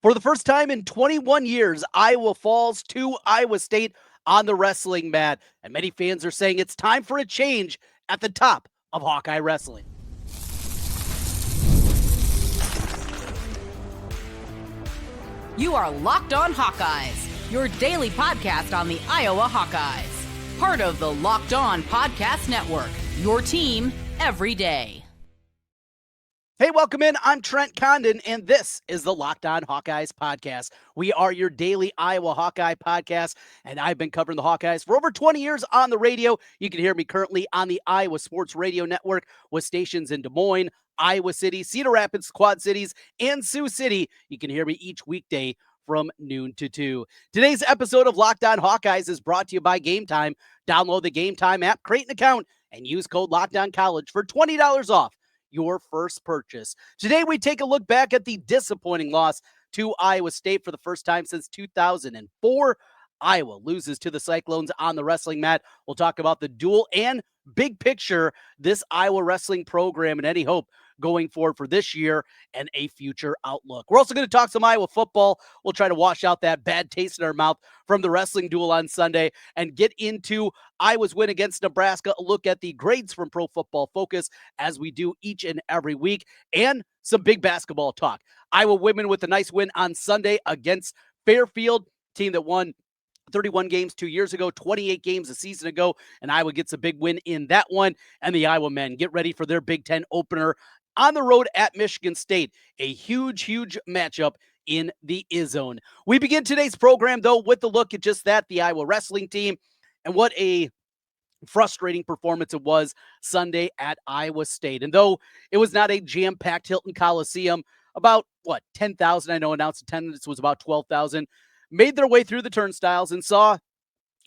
For the first time in 21 years, Iowa falls to Iowa State on the wrestling mat, and many fans are saying it's time for a change at the top of Hawkeye wrestling. You are Locked On Hawkeyes, your daily podcast on the Iowa Hawkeyes. Part of the Locked On Podcast Network, your team every day. Hey, welcome in. I'm Trent Condon, and this is the Locked On Hawkeyes podcast. We are your daily Iowa Hawkeye podcast, and I've been covering the Hawkeyes for over 20 years on the radio. You can hear me currently on the Iowa Sports Radio Network with stations in Des Moines, Iowa City, Cedar Rapids, Quad Cities, and Sioux City. You can hear me each weekday from noon to 2. Today's episode of Locked On Hawkeyes is brought to you by Game Time. Download the Game Time app, create an account, and use code LOCKEDONCollege for $20 off your first purchase. Today, we take a look back at the disappointing loss to Iowa State for the first time since 2004. Iowa loses to the Cyclones on the wrestling mat. We'll talk about the duel and big picture, this Iowa wrestling program and any hope going forward for this year and a future outlook. We're also going to talk some Iowa football. We'll try to wash out that bad taste in our mouth from the wrestling duel on Sunday and get into Iowa's win against Nebraska, a look at the grades from Pro Football Focus as we do each and every week, and some big basketball talk. Iowa women with a nice win on Sunday against Fairfield, team that won 31 games 2 years ago, 28 games a season ago, and Iowa gets a big win in that one. And the Iowa men get ready for their Big Ten opener on the road at Michigan State. A huge, huge matchup in the I-Zone. We begin today's program, though, with a look at just that, the Iowa wrestling team, and what a frustrating performance it was Sunday at Iowa State. And though it was not a jam-packed Hilton Coliseum, about, 10,000, I know announced attendance was about 12,000, made their way through the turnstiles and saw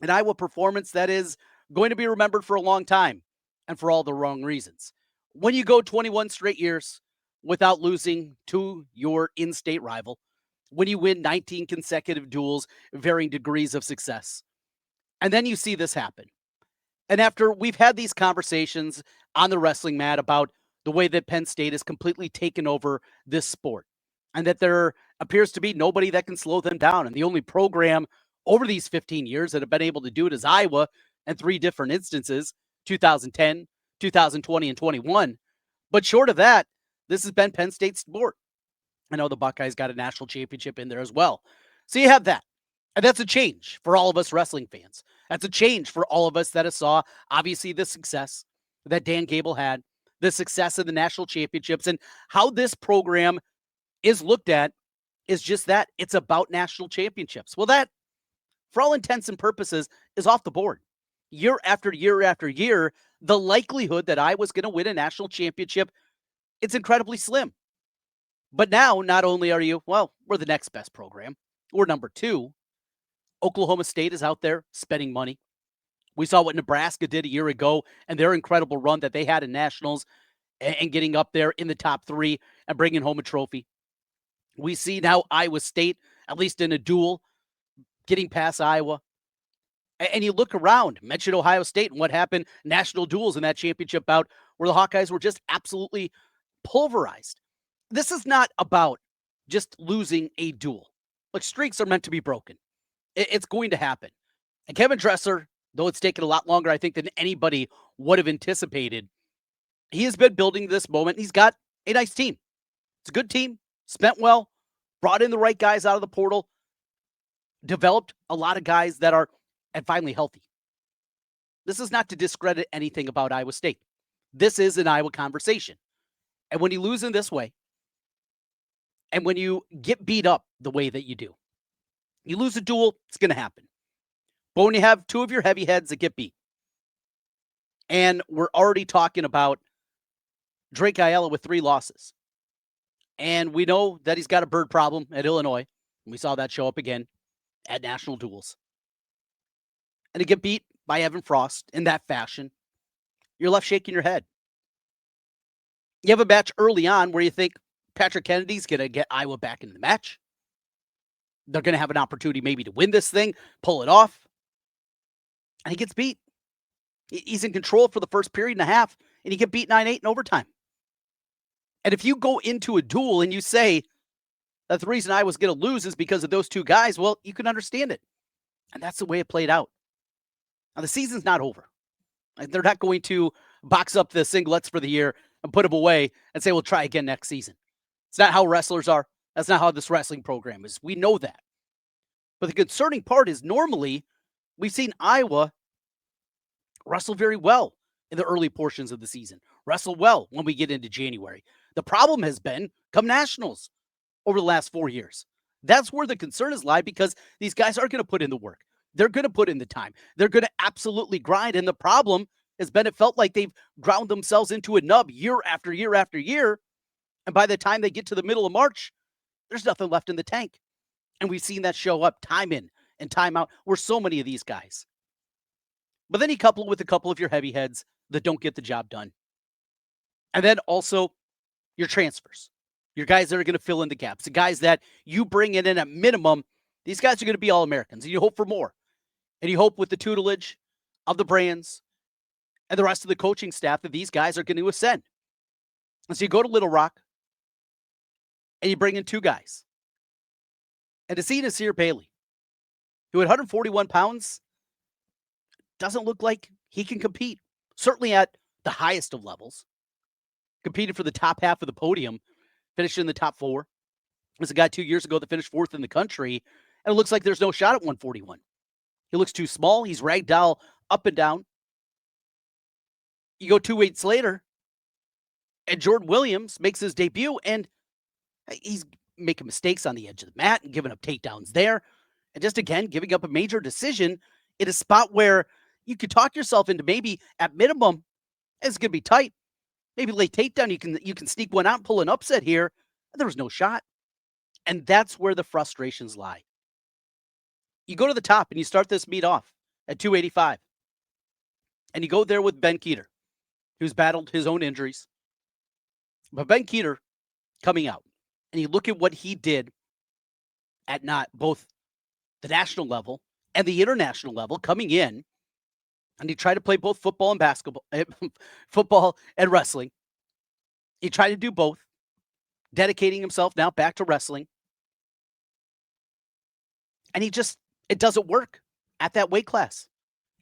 an Iowa performance that is going to be remembered for a long time and for all the wrong reasons. When you go 21 straight years without losing to your in-state rival, when you win 19 consecutive duels, varying degrees of success, and then you see this happen. And after we've had these conversations on the wrestling mat about the way that Penn State has completely taken over this sport, and that there appears to be nobody that can slow them down. And the only program over these 15 years that have been able to do it is Iowa in 3 different instances, 2010, 2020, and 21. But short of that, this has been Penn State's sport. I know the Buckeyes got a national championship in there as well. So you have that. And that's a change for all of us wrestling fans. That's a change for all of us that saw, obviously, the success that Dan Gable had, the success of the national championships, and how this program is looked at is just that. It's about national championships. Well, that, for all intents and purposes, is off the board. Year after year after year, the likelihood that I was going to win a national championship, it's incredibly slim. But now, not only are you, we're the next best program. We're number 2. Oklahoma State is out there spending money. We saw what Nebraska did a year ago and their incredible run that they had in nationals and getting up there in the top 3 and bringing home a trophy. We see now Iowa State, at least in a duel, getting past Iowa. And you look around, mention Ohio State and what happened, national duels in that championship bout where the Hawkeyes were just absolutely pulverized. This is not about just losing a duel. Like, streaks are meant to be broken. It's going to happen. And Kevin Dresser, though it's taken a lot longer, I think, than anybody would have anticipated, he has been building this moment. He's got a nice team. It's a good team. Spent well, brought in the right guys out of the portal, developed a lot of guys that are and finally healthy. This is not to discredit anything about Iowa State. This is an Iowa conversation. And when you lose in this way, and when you get beat up the way that you do, you lose a duel, it's going to happen. But when you have 2 of your heavy heads that get beat, and we're already talking about Drake Ayala with 3 losses, and we know that he's got a bird problem at Illinois. And we saw that show up again at national duels. And to get beat by Evan Frost in that fashion, you're left shaking your head. You have a match early on where you think Patrick Kennedy's going to get Iowa back in the match. They're going to have an opportunity maybe to win this thing, pull it off. And he gets beat. He's in control for the first period and a half, and he get beat 9-8 in overtime. And if you go into a duel and you say, that the reason I was going to lose is because of those two guys. Well, you can understand it. And that's the way it played out. Now, the season's not over. They're not going to box up the singlets for the year and put them away and say, we'll try again next season. It's not how wrestlers are. That's not how this wrestling program is. We know that. But the concerning part is normally we've seen Iowa wrestle very well in the early portions of the season, wrestle well when we get into January. The problem has been come nationals over the last 4 years. That's where the concern is lie, because these guys are going to put in the work. They're going to put in the time. They're going to absolutely grind. And the problem has been it felt like they've ground themselves into a nub year after year after year. And by the time they get to the middle of March, there's nothing left in the tank. And we've seen that show up time in and time out. We're so many of these guys. But then you couple it with a couple of your heavy heads that don't get the job done. And then also your transfers, your guys that are going to fill in the gaps, the guys that you bring in at minimum. These guys are going to be All-Americans, and you hope for more. And you hope with the tutelage of the Brands and the rest of the coaching staff that these guys are going to ascend. And so you go to Little Rock, and you bring in two guys. And to see Nasir Bailey, who at 141 pounds doesn't look like he can compete, certainly at the highest of levels. Competed for the top half of the podium, finished in the top 4. There's a guy 2 years ago that finished 4th in the country, and it looks like there's no shot at 141. He looks too small. He's ragdoll up and down. You go 2 weights later, and Jordan Williams makes his debut, and he's making mistakes on the edge of the mat and giving up takedowns there. And just again, giving up a major decision in a spot where you could talk yourself into maybe at minimum, it's going to be tight. Maybe late takedown, you can sneak one out and pull an upset here. There was no shot. And that's where the frustrations lie. You go to the top and you start this meet off at 285. And you go there with Ben Kueter, who's battled his own injuries. But Ben Kueter coming out, and you look at what he did at not both the national level and the international level coming in, and he tried to play both football and basketball, football and wrestling. He tried to do both, dedicating himself now back to wrestling. And it doesn't work at that weight class.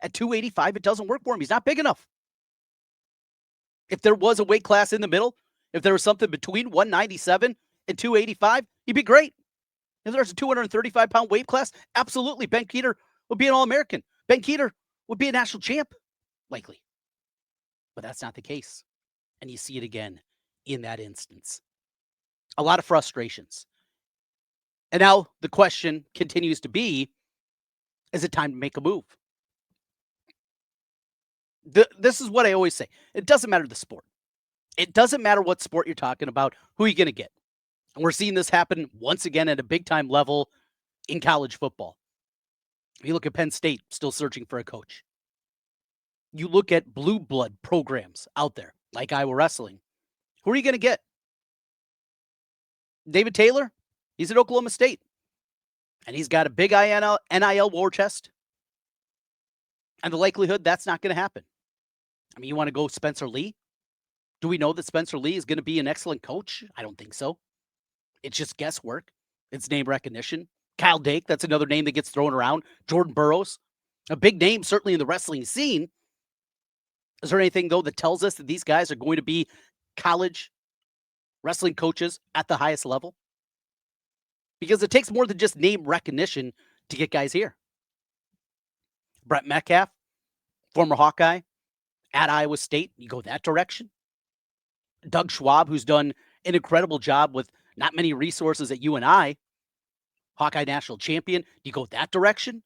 At 285, it doesn't work for him. He's not big enough. If there was a weight class in the middle, if there was something between 197 and 285, he'd be great. If there's a 235-pound weight class, absolutely, Ben Kueter would be an All-American. Ben Kueter would be a national champ, likely. But that's not the case. And you see it again in that instance. A lot of frustrations. And now the question continues to be, is it time to make a move? This is what I always say. It doesn't matter the sport. It doesn't matter what sport you're talking about, who you're going to get. And we're seeing this happen once again at a big-time level in college football. You look at Penn State, still searching for a coach. You look at blue blood programs out there, like Iowa Wrestling. Who are you going to get? David Taylor, he's at Oklahoma State. And he's got a big NIL war chest. And the likelihood that's not going to happen. I mean, you want to go Spencer Lee? Do we know that Spencer Lee is going to be an excellent coach? I don't think so. It's just guesswork. It's name recognition. Kyle Dake, that's another name that gets thrown around. Jordan Burroughs, a big name certainly in the wrestling scene. Is there anything, though, that tells us that these guys are going to be college wrestling coaches at the highest level? Because it takes more than just name recognition to get guys here. Brett Metcalf, former Hawkeye at Iowa State, you go that direction. Doug Schwab, who's done an incredible job with not many resources at UNI, Hawkeye national champion, you go that direction.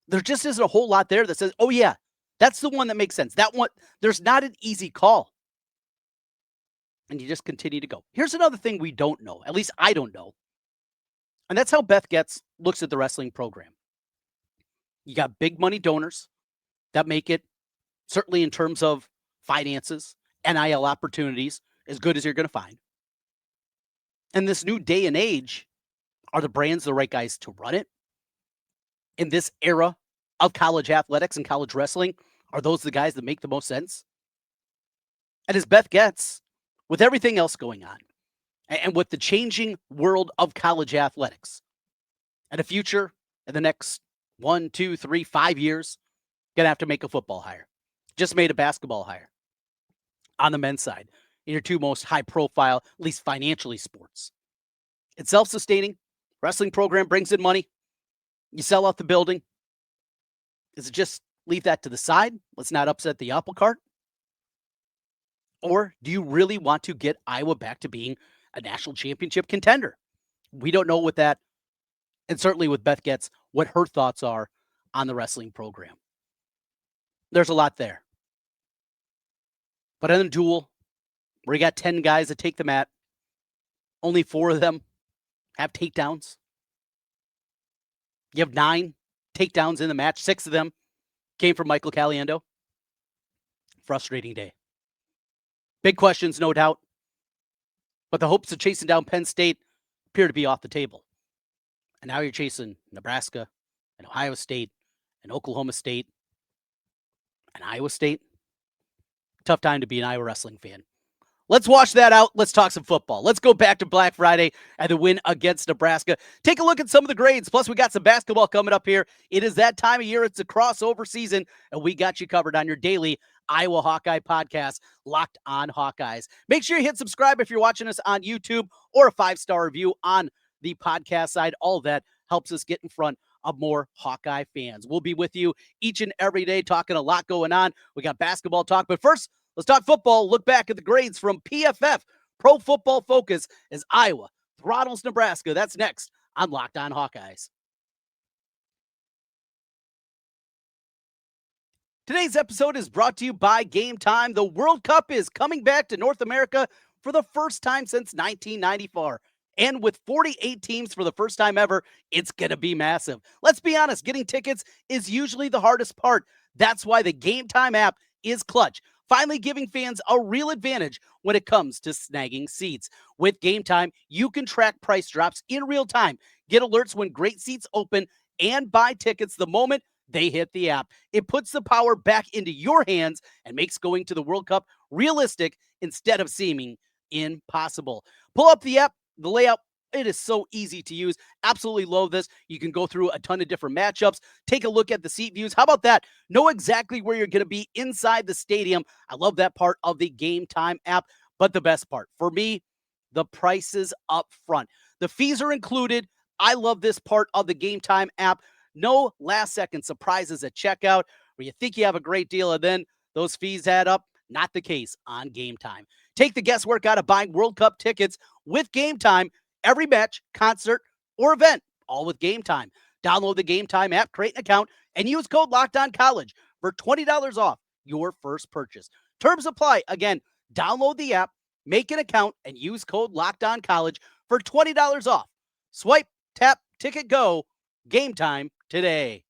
There just isn't a whole lot there that says, oh yeah, that's the one that makes sense. That one, there's not an easy call. And you just continue to go. Here's another thing we don't know, at least I don't know. And that's how Beth Getz looks at the wrestling program. You got big money donors that make it, certainly in terms of finances, NIL opportunities, as good as you're going to find. And this new day and age, are the Brands the right guys to run it? In this era of college athletics and college wrestling, are those the guys that make the most sense? And as Beth Getz, with everything else going on, And with the changing world of college athletics and a future in the next 1, 2, 3, 5 years, going to have to make a football hire. Just made a basketball hire on the men's side in your two most high profile, at least financially, sports. It's self-sustaining. Wrestling program brings in money. You sell out the building. Is it just leave that to the side? Let's not upset the apple cart. Or do you really want to get Iowa back to being a national championship contender? We don't know what that, and certainly with Beth Getz, what her thoughts are on the wrestling program. There's a lot there. But in the duel, where you got 10 guys that take the mat, only 4 of them have takedowns. You have 9 takedowns in the match. 6 of them came from Michael Caliendo. Frustrating day. Big questions, no doubt. But the hopes of chasing down Penn State appear to be off the table. And now you're chasing Nebraska and Ohio State and Oklahoma State and Iowa State. Tough time to be an Iowa wrestling fan. Let's wash that out. Let's talk some football. Let's go back to Black Friday and the win against Nebraska. Take a look at some of the grades. Plus, we got some basketball coming up here. It is that time of year. It's a crossover season, and we got you covered on your daily Iowa Hawkeye podcast, Locked on Hawkeyes. Make sure you hit subscribe if you're watching us on YouTube, or a 5-star review on the podcast side. All of that helps us get in front of more Hawkeye fans. We'll be with you each and every day talking a lot going on. We got basketball talk, but first, let's talk football. Look back at the grades from PFF, Pro Football Focus, as Iowa throttles Nebraska. That's next on Locked on Hawkeyes. Today's episode is brought to you by Game Time. The World Cup is coming back to North America for the first time since 1994. And with 48 teams for the first time ever, it's going to be massive. Let's be honest, getting tickets is usually the hardest part. That's why the Game Time app is clutch, finally giving fans a real advantage when it comes to snagging seats. With Game Time, you can track price drops in real time, get alerts when great seats open, and buy tickets the moment they hit the app. It puts the power back into your hands and makes going to the World Cup realistic instead of seeming impossible. Pull up the app, the layout. It is so easy to use. Absolutely love this. You can go through a ton of different matchups. Take a look at the seat views. How about that? Know exactly where you're going to be inside the stadium. I love that part of the Game Time app. But the best part, for me, the prices up front. The fees are included. I love this part of the Game Time app. No last-second surprises at checkout where you think you have a great deal and then those fees add up. Not the case on Game Time. Take the guesswork out of buying World Cup tickets with Game Time. Every match, concert, or event, all with Game Time. Download the Game Time app, create an account, and use code LOCKEDONCollege for $20 off your first purchase. Terms apply. Again, download the app, make an account, and use code LOCKEDONCollege for $20 off. Swipe, tap, ticket, go. Game Time today.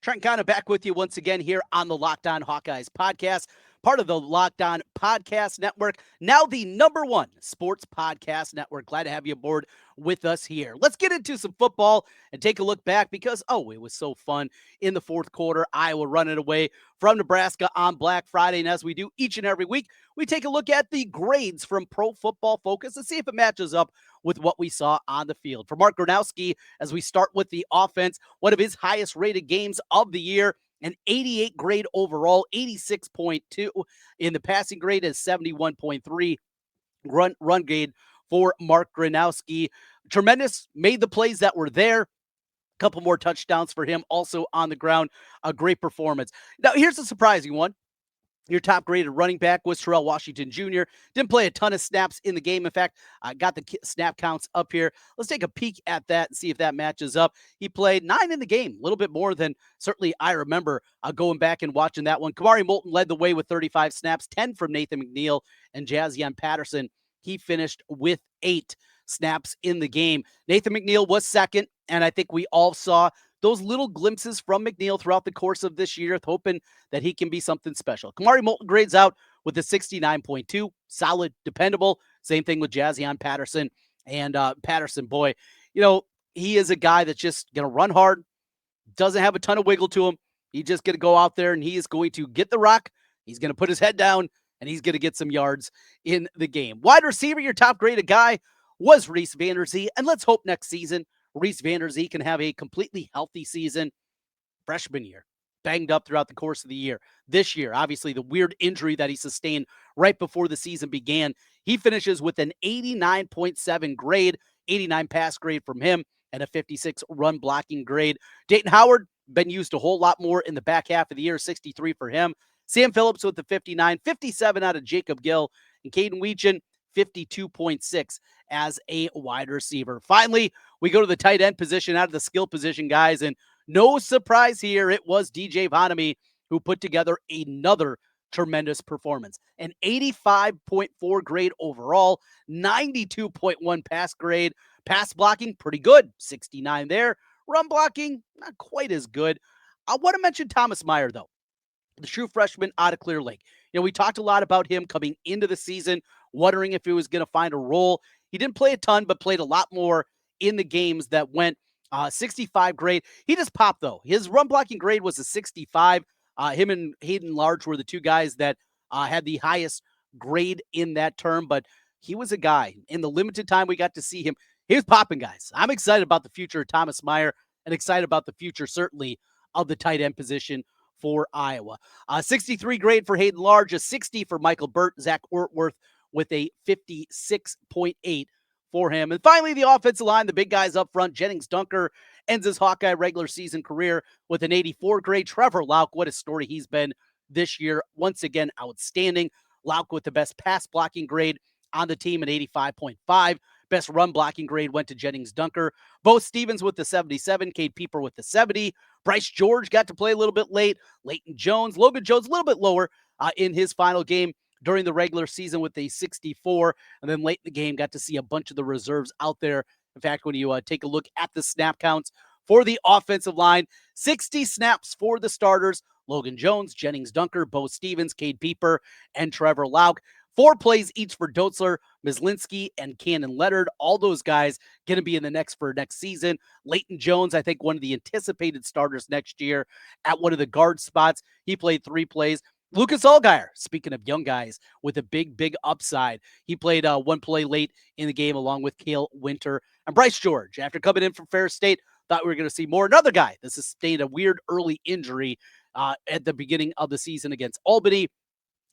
Trent Condon back with you once again here on the Locked on Hawkeyes podcast, part of the Locked on Podcast Network, now the #1 sports podcast network. Glad to have you aboard with us here. Let's get into some football and take a look back because, it was so fun in the fourth quarter. Iowa running away from Nebraska on Black Friday. And as we do each and every week, we take a look at the grades from Pro Football Focus and see if it matches up with what we saw on the field. For Mark Gronowski, as we start with the offense, one of his highest rated games of the year, an 88 grade overall, 86.2 in the passing grade, is 71.3 run grade for Mark Gronowski. Tremendous, made the plays that were there. A couple more touchdowns for him also on the ground. A great performance. Now, here's a surprising one. Your top graded running back was Terrell Washington Jr. Didn't play a ton of snaps in the game. In fact, I got the snap counts up here. Let's take a peek at that and see if that matches up. He played 9 in the game, a little bit more than certainly I remember going back and watching that one. Kamari Moulton led the way with 35 snaps, 10 from Nathan McNeil and Jazion Patterson. He finished with 8 snaps in the game. Nathan McNeil was second, and I think we all saw those little glimpses from McNeil throughout the course of this year, hoping that he can be something special. Kamari Moulton grades out with a 69.2, solid, dependable. Same thing with Jazion Patterson. And Patterson, boy, he is a guy that's just going to run hard, doesn't have a ton of wiggle to him. He's just going to go out there and he is going to get the rock. He's going to put his head down and he's going to get some yards in the game. Wide receiver, your top graded guy was Reese Vander, and let's hope next season Reese Vander can have a completely healthy season. Freshman year, banged up throughout the course of the year. This year, obviously, the weird injury that he sustained right before the season began. He finishes with an 89.7 grade, 89 pass grade from him, and a 56 run blocking grade. Dayton Howard, been used a whole lot more in the back half of the year, 63 for him. Sam Phillips with the 59, 57 out of Jacob Gill, and Caden Weechin, 52.6 as a wide receiver. Finally, we go to the tight end position out of the skill position, guys, and no surprise here, it was DJ Vonnahme who put together another tremendous performance. An 85.4 grade overall, 92.1 pass grade. Pass blocking, pretty good, 69 there. Run blocking, not quite as good. I want to mention Thomas Meyer, though, the true freshman out of Clear Lake. We talked a lot about him coming into the season, wondering if he was going to find a role. He didn't play a ton, but played a lot more in the games that went 65 grade. He just popped, though. His run blocking grade was a 65. Him and Hayden Large were the two guys that had the highest grade in that term, but he was a guy. In the limited time we got to see him, he was popping, guys. I'm excited about the future of Thomas Meyer and excited about the future, certainly, of the tight end position for Iowa. 63 grade for Hayden Large, a 60 for Michael Burt, Zach Ortworth with a 56.8 for him. And finally, the offensive line, the big guys up front. Jennings Dunker ends his Hawkeye regular season career with an 84 grade. Trevor Lauk, what a story he's been this year. Once again, outstanding. Lauk with the best pass blocking grade on the team at 85.5. Best run blocking grade went to Jennings Dunker. Bo Stevens with the 77. Cade Pieper with the 70. Bryce George got to play a little bit late. Leighton Jones. Logan Jones a little bit lower in his final game during the regular season with a 64. And then late in the game, got to see a bunch of the reserves out there. In fact, when you take a look at the snap counts for the offensive line, 60 snaps for the starters. Logan Jones, Jennings Dunker, Bo Stevens, Cade Pieper, and Trevor Lauk. 4 plays each for Dotzler, Mislinski, and Cannon Leonard. All those guys going to be in the next season. Leighton Jones, I think one of the anticipated starters next year at one of the guard spots. He played 3 plays. Lucas Allgaier, speaking of young guys with a big upside, he played 1 play late in the game along with Cale Winter. And Bryce George, after coming in from Fair State, thought we were going to see more. Another guy that sustained a weird early injury at the beginning of the season against Albany.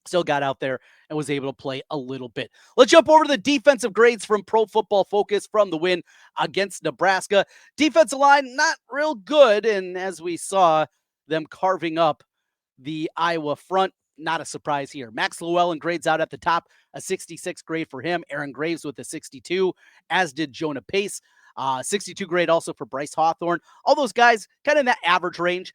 Still got out there and was able to play a little bit. Let's jump over to the defensive grades from Pro Football Focus from the win against Nebraska. Defensive line, not real good. And as we saw them carving up the Iowa front, not a surprise here. Max Llewellyn grades out at the top, a 66 grade for him. Aaron Graves with a 62, as did Jonah Pace. 62 grade also for Bryce Hawthorne. All those guys kind of in that average range.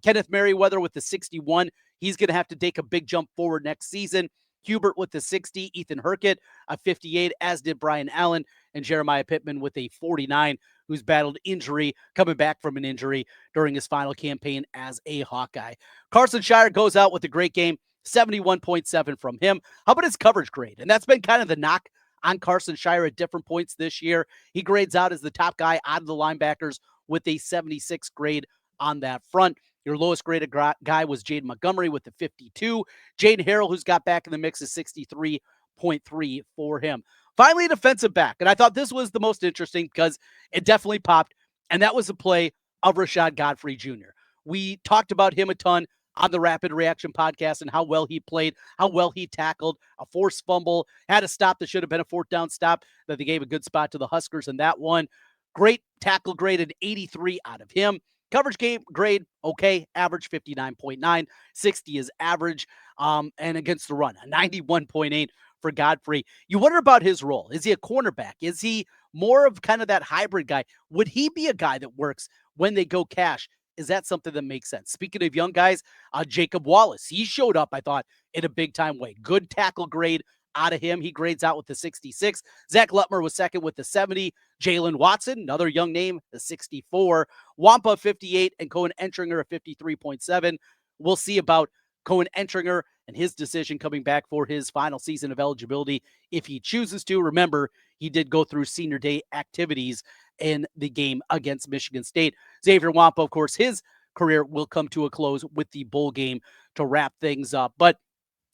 Kenneth Merriweather with the 61. He's going to have to take a big jump forward next season. Hubert with the 60. Ethan Herkett, a 58, as did Brian Allen. And Jeremiah Pittman with a 49, who's battled injury, coming back from an injury during his final campaign as a Hawkeye. Carson Shire goes out with a great game, 71.7 from him. How about his coverage grade? And that's been kind of the knock on Carson Shire at different points this year. He grades out as the top guy out of the linebackers with a 76 grade on that front. Your lowest graded guy was Jaden Montgomery with the 52. Jaden Harrell, who's got back in the mix, is 63.3 for him. Finally, a defensive back. And I thought this was the most interesting because it definitely popped. And that was the play of Rashad Godfrey Jr. We talked about him a ton on the Rapid Reaction podcast and how well he played, how well he tackled, a forced fumble, had a stop that should have been a 4th down stop that they gave a good spot to the Huskers in that one. Great tackle grade, an 83 out of him. Coverage game grade, okay, average 59.9, 60 is average, and against the run, a 91.8 for Godfrey. You wonder about his role. Is he a cornerback? Is he more of kind of that hybrid guy? Would he be a guy that works when they go cash? Is that something that makes sense? Speaking of young guys, Jacob Wallace, he showed up, I thought, in a big-time way. Good tackle grade out of him. He grades out with the 66. Zach Lutmer was second with the 70. Jalen Watson, another young name, the 64. Wampa, 58, and Cohen Entringer, a 53.7. We'll see about Cohen Entringer and his decision coming back for his final season of eligibility if he chooses to. Remember, he did go through senior day activities in the game against Michigan State. Xavier Wampa, of course, his career will come to a close with the bowl game to wrap things up. But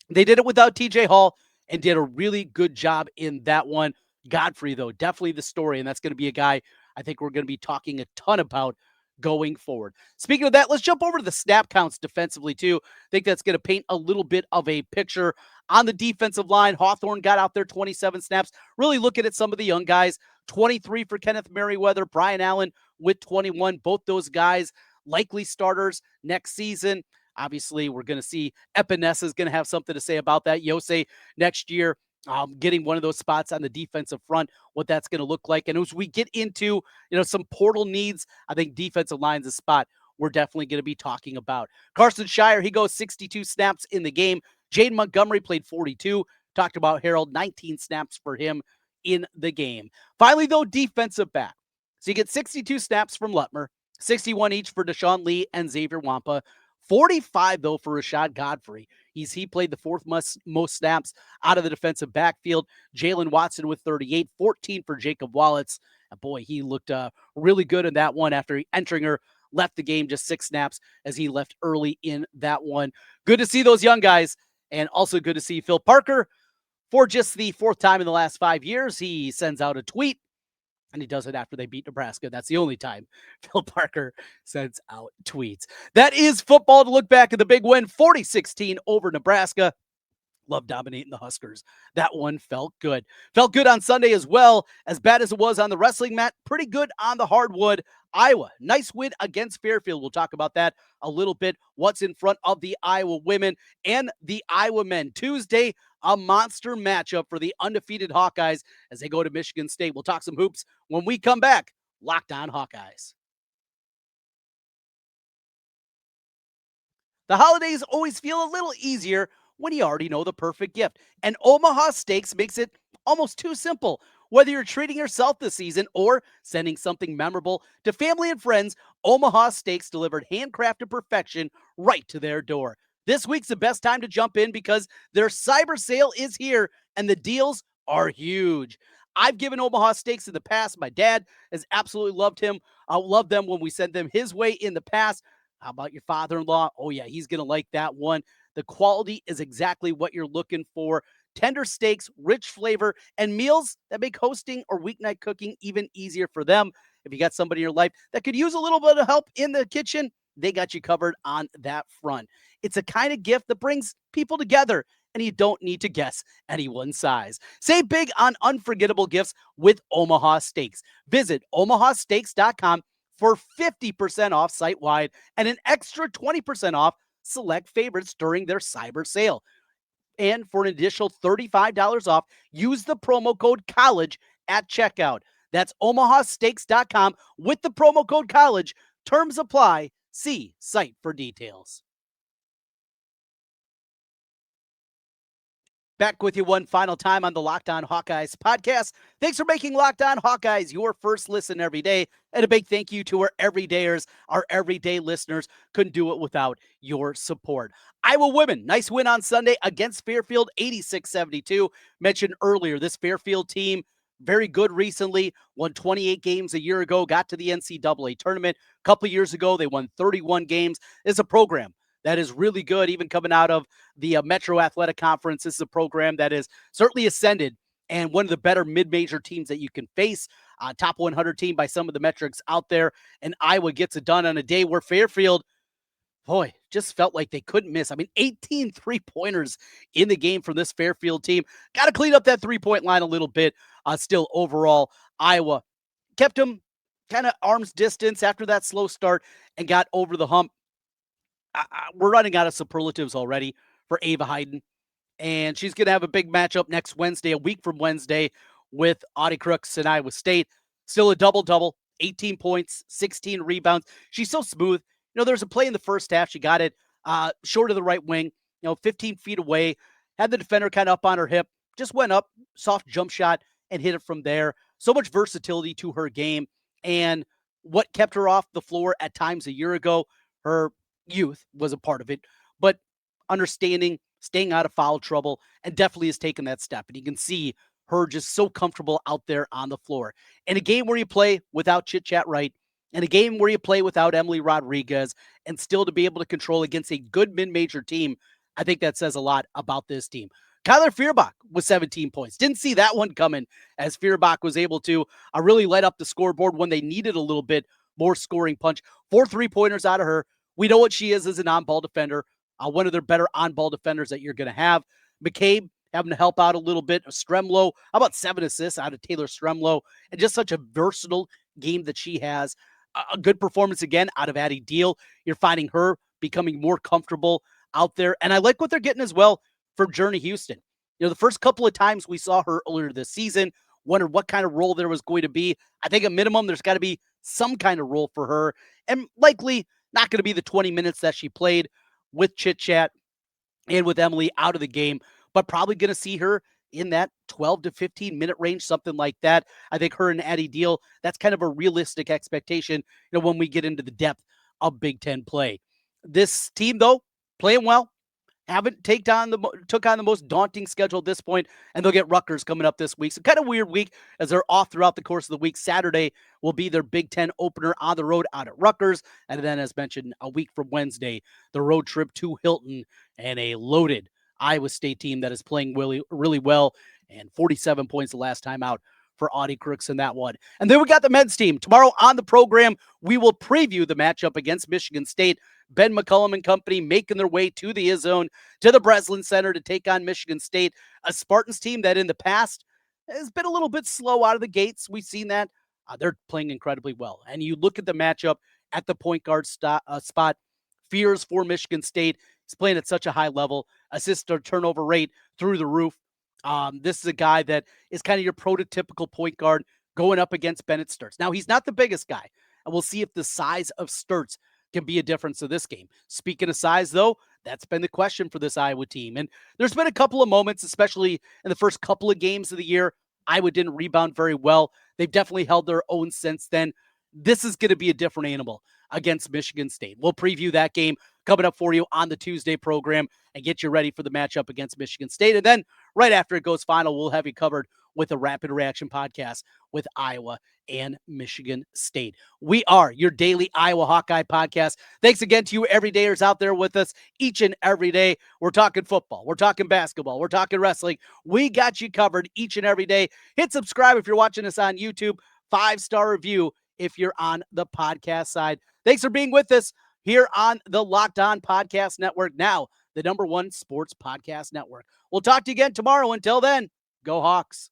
They did it without TJ Hall and did a really good job in that one. Godfrey, though, definitely the story, and that's going to be a guy I think we're going to be talking a ton about going forward. Speaking of that, let's jump over to the snap counts defensively, too. I think that's going to paint a little bit of a picture on the defensive line. Hawthorne got out there 27 snaps. Really looking at some of the young guys. 23 for Kenneth Merriweather, Brian Allen with 21. Both those guys likely starters next season. Obviously, we're going to see Epinesa is going to have something to say about that. Yosei next year, getting one of those spots on the defensive front, what that's going to look like. And as we get into, some portal needs, I think defensive line's a spot we're definitely going to be talking about. Carson Shire, he goes 62 snaps in the game. Jaden Montgomery played 42. Talked about Harold, 19 snaps for him in the game. Finally, though, defensive back. So you get 62 snaps from Lutmer, 61 each for Deshaun Lee and Xavier Wampa. 45, though, for Rashad Godfrey. He played the fourth most snaps out of the defensive backfield. Jalen Watson with 38, 14 for Jacob Wallets. And boy, he looked really good in that one after Entringer left the game just 6 snaps as he left early in that one. Good to see those young guys, and also good to see Phil Parker. For just the 4th time in the last 5 years, he sends out a tweet. And he does it after they beat Nebraska. That's the only time Phil Parker sends out tweets. That is football. To look back at the big win, 40-16 over Nebraska. Love dominating the Huskers. That one felt good. Felt good on Sunday as well. As bad as it was on the wrestling mat, pretty good on the hardwood. Iowa, nice win against Fairfield. We'll talk about that a little bit. What's in front of the Iowa women and the Iowa men. Tuesday, a monster matchup for the undefeated Hawkeyes as they go to Michigan State. We'll talk some hoops when we come back. Locked on Hawkeyes. The holidays always feel a little easier when you already know the perfect gift. And Omaha Steaks makes it almost too simple. Whether you're treating yourself this season or sending something memorable to family and friends, Omaha Steaks delivered handcrafted perfection right to their door. This week's the best time to jump in because their cyber sale is here and the deals are huge. I've given Omaha Steaks in the past. My dad has absolutely loved him. I loved them when we sent them his way in the past. How about your father-in-law? Oh, yeah, he's going to like that one. The quality is exactly what you're looking for. Tender steaks, rich flavor, and meals that make hosting or weeknight cooking even easier for them. If you got somebody in your life that could use a little bit of help in the kitchen, they got you covered on that front. It's a kind of gift that brings people together, and you don't need to guess anyone's size. Save big on unforgettable gifts with Omaha Steaks. Visit omahasteaks.com for 50% off site-wide and an extra 20% off select favorites during their cyber sale. And for an additional $35 off, use the promo code COLLEGE at checkout. That's omahasteaks.com with the promo code COLLEGE. Terms apply. See site for details. Back with you one final time on the Locked On Hawkeyes podcast. Thanks for making Locked On Hawkeyes your first listen every day. And a big thank you to our everydayers, our everyday listeners. Couldn't do it without your support. Iowa women, nice win on Sunday against Fairfield, 86-72. Mentioned earlier, this Fairfield team, very good recently, won 28 games a year ago, got to the NCAA tournament. A couple years ago, they won 31 games. It's a program that is really good, even coming out of the Metro Athletic Conference. This is a program that is certainly ascended and one of the better mid-major teams that you can face. Top 100 team by some of the metrics out there. And Iowa gets it done on a day where Fairfield, boy, just felt like they couldn't miss. I mean, 18 three-pointers in the game from this Fairfield team. Got to clean up that three-point line a little bit. Still, overall, Iowa kept them kind of arm's distance after that slow start and got over the hump. We're running out of superlatives already for Ava Hayden, and she's going to have a big matchup next Wednesday, a week from Wednesday, with Audie Crooks and Iowa State. Still a double-double, 18 points, 16 rebounds. She's so smooth. There's a play in the first half. She got it short of the right wing, 15 feet away, had the defender kind of up on her hip, just went up, soft jump shot, and hit it from there. So much versatility to her game, and what kept her off the floor at times a year ago, her youth was a part of it, but understanding, staying out of foul trouble, and definitely has taken that step. And you can see her just so comfortable out there on the floor. In a game where you play without Chit Chat Wright, in a game where you play without Emily Rodriguez, and still to be able to control against a good mid-major team, I think that says a lot about this team. Kyler Feuerbach with 17 points. Didn't see that one coming as Feuerbach was able to really light up the scoreboard when they needed a little bit more scoring punch. 4 3-pointers out of her. We know what she is as an on-ball defender. One of their better on-ball defenders that you're going to have. McCabe having to help out a little bit. Stremlow, how about 7 assists out of Taylor Stremlow? And just such a versatile game that she has. A good performance again out of Addie Deal. You're finding her becoming more comfortable out there. And I like what they're getting as well for Journey Houston. The first couple of times we saw her earlier this season, wondered what kind of role there was going to be. I think at minimum, there's got to be some kind of role for her, and likely not going to be the 20 minutes that she played with Chit Chat and with Emily out of the game, but probably going to see her in that 12 to 15 minute range, something like that. I think her and Addie Deal, that's kind of a realistic expectation, when we get into the depth of Big Ten play. This team, though, playing well. Haven't took on the most daunting schedule at this point, and they'll get Rutgers coming up this week. So kind of weird week as they're off throughout the course of the week. Saturday will be their Big Ten opener on the road out at Rutgers. And then, as mentioned, a week from Wednesday, the road trip to Hilton and a loaded Iowa State team that is playing really, really well, and 47 points the last time out for Audie Crooks in that one. And then we got the men's team. Tomorrow on the program, we will preview the matchup against Michigan State. Ben McCullum and company making their way to the Izzone, to the Breslin Center to take on Michigan State, a Spartans team that in the past has been a little bit slow out of the gates. We've seen that. They're playing incredibly well. And you look at the matchup at the point guard spot, fears for Michigan State. He's playing at such a high level, assist or turnover rate through the roof. This is a guy that is kind of your prototypical point guard going up against Bennett Sturts. Now, he's not the biggest guy, and we'll see if the size of Sturts can be a difference of this game. Speaking of size, though, that's been the question for this Iowa team. And there's been a couple of moments, especially in the first couple of games of the year, Iowa didn't rebound very well. They've definitely held their own since then. This is going to be a different animal against Michigan State. We'll preview that game coming up for you on the Tuesday program and get you ready for the matchup against Michigan State. And then right after it goes final, we'll have you covered with a rapid reaction podcast with Iowa and Michigan State. We are your daily Iowa Hawkeye podcast. Thanks again to you everydayers out there with us each and every day. We're talking football. We're talking basketball. We're talking wrestling. We got you covered each and every day. Hit subscribe if you're watching us on YouTube. 5-star review if you're on the podcast side. Thanks for being with us here on the Locked On Podcast Network, now the #1 sports podcast network. We'll talk to you again tomorrow. Until then, go Hawks.